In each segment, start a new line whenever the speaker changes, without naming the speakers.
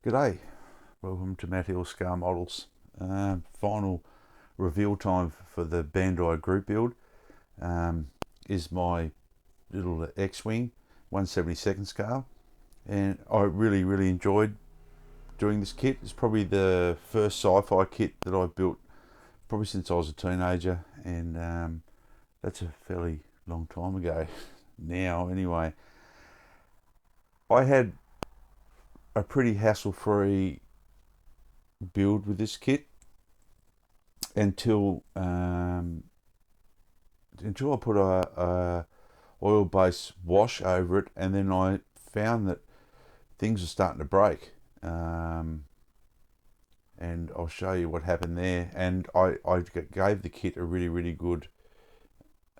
G'day, welcome to Matt Hill Scale Models. Final reveal time for the Bandai Group Build is my little X-Wing 1/72 scale, and I really enjoyed doing this kit. It's probably the first sci-fi kit that I built probably since I was a teenager, and that's a fairly long time ago now anyway. I had a pretty hassle-free build with this kit until until I put a oil-based wash over it, and then I found that things are starting to break. And I'll show you what happened there. And I gave the kit a really good,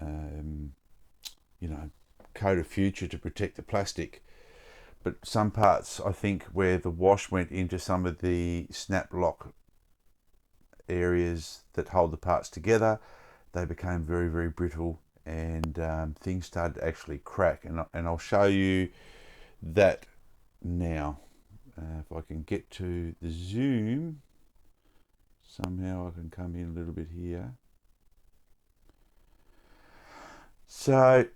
um, coat of future to protect the plastic. But some parts, I think, where the wash went into some of the snap lock areas that hold the parts together, they became very brittle, and things started to actually crack. And I'll show you that now. If I can get to the zoom, somehow I can come in a little bit here. So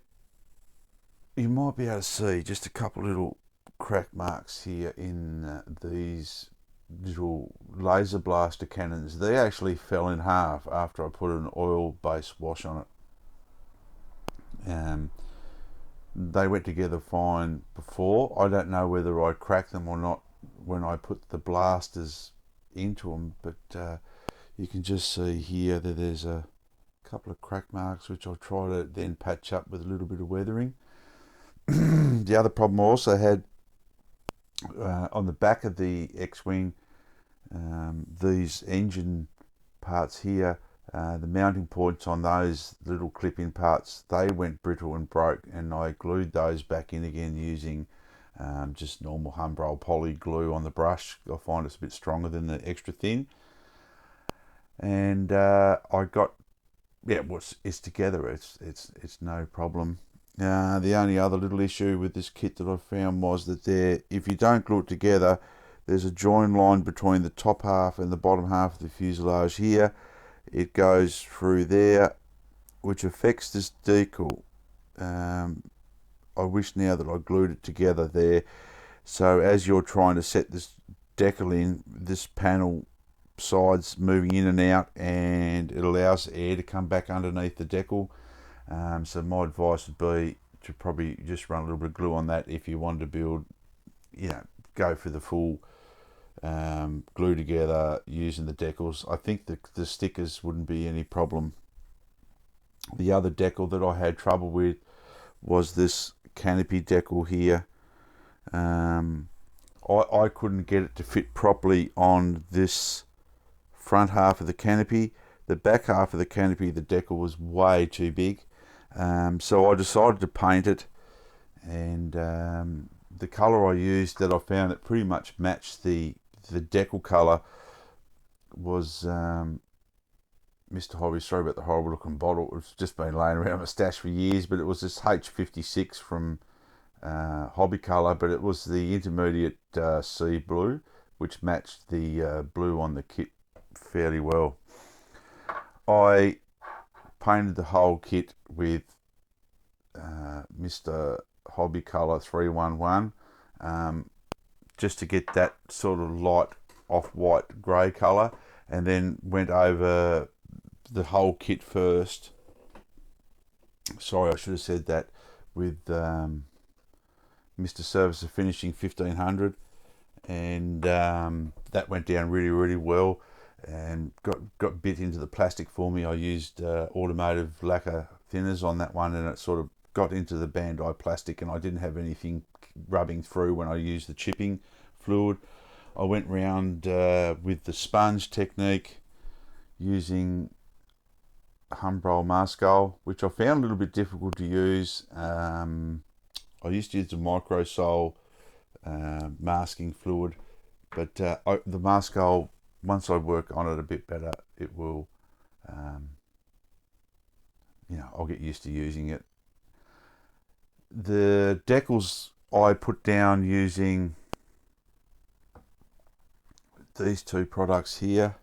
you might be able to see just a couple little crack marks here in these little laser blaster cannons. They actually fell in half after I put an oil-based wash on it. They went together fine before. I don't know whether I cracked them or not when I put the blasters into them, but you can just see here that there's a couple of crack marks which I'll try to then patch up with a little bit of weathering. The other problem I also had on the back of the X-Wing, these engine parts here, the mounting points on those little clip-in parts, they went brittle and broke, and I glued those back in again using just normal Humbrol poly glue on the brush. I find it's a bit stronger than the extra thin. And I got, it's together. It's no problem. The only other little issue with this kit that I found was that if you don't glue it together, there's a join line between the top half and the bottom half of the fuselage here. It goes through there, which affects this decal. I wish now that I glued it together there. So as you're trying to set this decal in, this panel sides moving in and out, and it allows air to come back underneath the decal. So my advice would be to probably just run a little bit of glue on that if you wanted to build, go for the full glue together using the decals. I think the stickers wouldn't be any problem. The other decal that I had trouble with was this Canopy Decal here. I couldn't get it to fit properly on this front half of the canopy. The back half of the canopy, the decal was way too big. So I decided to paint it, and the colour I used that I found that pretty much matched the decal colour was Mr. Hobby. Sorry about the horrible looking bottle. It's just been laying around my stash for years, but it was this H56 from Hobby Colour, but it was the intermediate sea blue, which matched the blue on the kit fairly well. I painted the whole kit with Mr. Hobby Colour 311, just to get that sort of light off-white grey colour, and then went over the whole kit first. Sorry, I should have said that, with Mr. Service of Finishing 1500, and that went down really well and got bit into the plastic for me. I used automotive lacquer thinners on that one, and it sort of got into the Bandai plastic, and I didn't have anything rubbing through when I used the chipping fluid. I went round with the sponge technique using Humbrol Maskell, which I found a little bit difficult to use. I used to use the Microsol masking fluid, but the Maskell, once I work on it a bit better, it will, I'll get used to using it. The decals I put down using these two products here,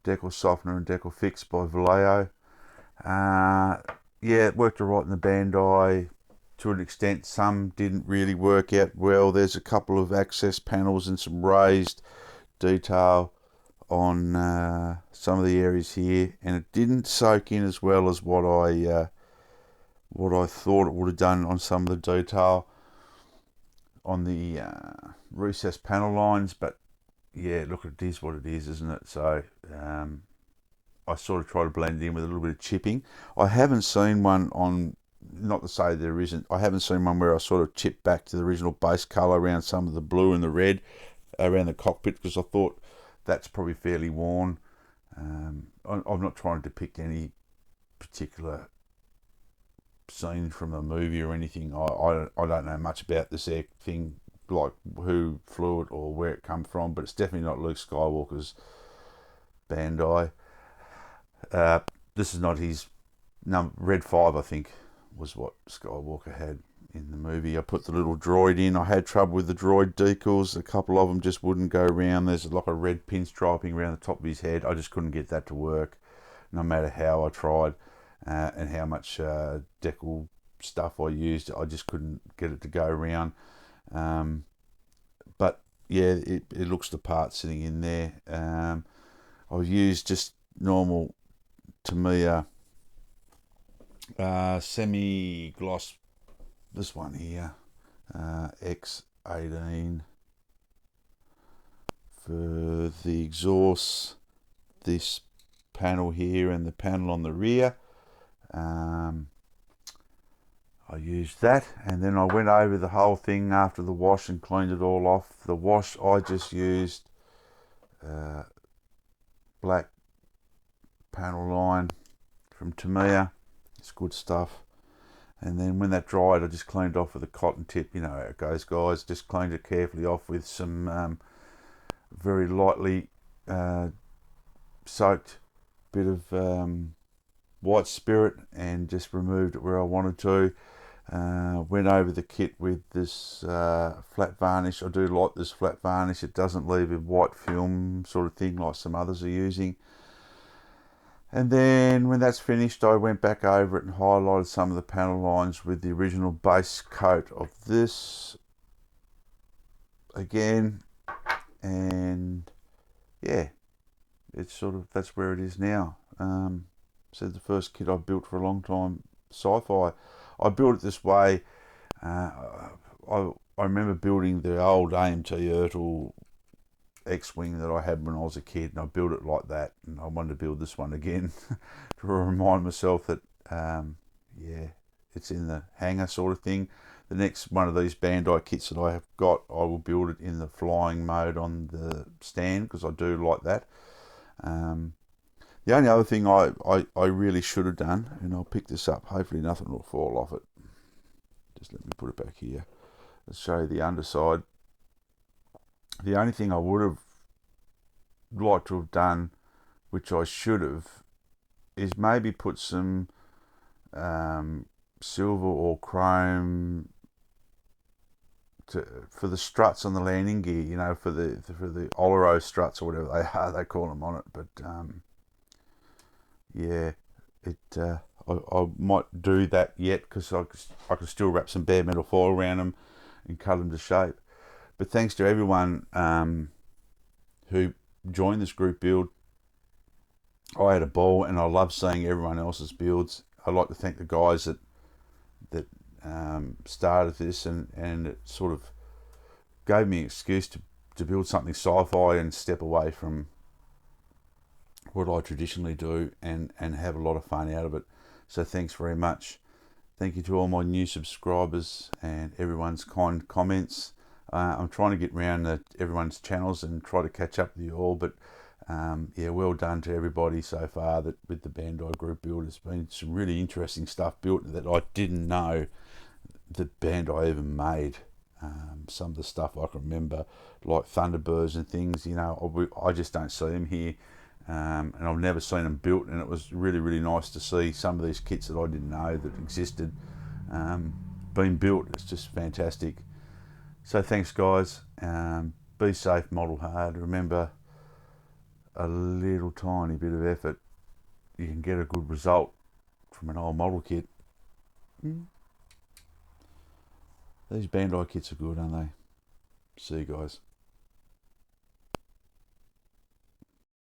Decal Softener and Decal Fix by Vallejo. Yeah, it worked alright in the Bandai to an extent. Some didn't really work out well. There's a couple of access panels and some raised detail on some of the areas here, and it didn't soak in as well as what I thought it would have done on some of the detail on the recessed panel lines. But yeah, look, it is what it is, isn't it? So I sort of try to blend it in with a little bit of chipping. I haven't seen one on, not to say there isn't, I haven't seen one where I sort of chip back to the original base colour around some of the blue and the red around the cockpit, because I thought that's probably fairly worn. I'm not trying to depict any particular scene from a movie or anything. I don't know much about this air thing, like who flew it or where it come from, but it's definitely not Luke Skywalker's Bandai. This is not his Red 5, I think, was what Skywalker had in the movie. I put the little droid in. I had trouble with the droid decals. A couple of them just wouldn't go round. There's like a red pinstriping around the top of his head. I just couldn't get that to work, no matter how I tried and how much decal stuff I used. I just couldn't get it to go around. But yeah, it looks the part sitting in there. I used just normal Tamiya semi-gloss, this one here, X18 for the exhaust, this panel here and the panel on the rear. I used that, and then I went over the whole thing after the wash and cleaned it all off. The wash, I just used black panel line from Tamiya. It's good stuff. And then when that dried, I just cleaned off with a cotton tip. You know how it goes, guys. Just cleaned it carefully off with some very lightly soaked bit of white spirit, and just removed it where I wanted to. Went over the kit with this flat varnish. I do like this flat varnish. It doesn't leave a white film sort of thing like some others are using. And then when that's finished, I went back over it and highlighted some of the panel lines with the original base coat of this again. And yeah, it's sort of, that's where it is now. So the first kit I built for a long time, sci-fi. I built it this way. I remember building the old AMT Ertl X-Wing that I had when I was a kid, and I built it like that, and I wanted to build this one again to remind myself that yeah, it's in the hangar sort of thing. The next one of these Bandai kits that I have got, I will build it in the flying mode on the stand, because I do like that. The only other thing I really should have done, and I'll pick this up, hopefully nothing will fall off it. Just let me put it back here. Let's show you the underside. The only thing I would have liked to have done, which I should have, is maybe put some silver or chrome for the struts on the landing gear, you know, for the Olero struts or whatever they call them on it. But yeah, I might do that yet, because I could still wrap some bare metal foil around them and cut them to shape. But thanks to everyone who joined this group build. I had a ball, and I love seeing everyone else's builds. I'd like to thank the guys that started this, and it sort of gave me an excuse to build something sci-fi and step away from what I traditionally do and have a lot of fun out of it. So thanks very much. Thank you to all my new subscribers and everyone's kind comments. I'm trying to get around to everyone's channels and try to catch up with you all, but yeah, well done to everybody so far that with the Bandai Group Build. It's been some really interesting stuff built that I didn't know that Bandai even made. Some of the stuff I can remember, like Thunderbirds and things, you know, I just don't see them here, and I've never seen them built, and it was really, really nice to see some of these kits that I didn't know that existed being built. It's just fantastic. So thanks guys, be safe, model hard. Remember, a little tiny bit of effort, you can get a good result from an old model kit. These Bandai kits are good, aren't they? See you guys.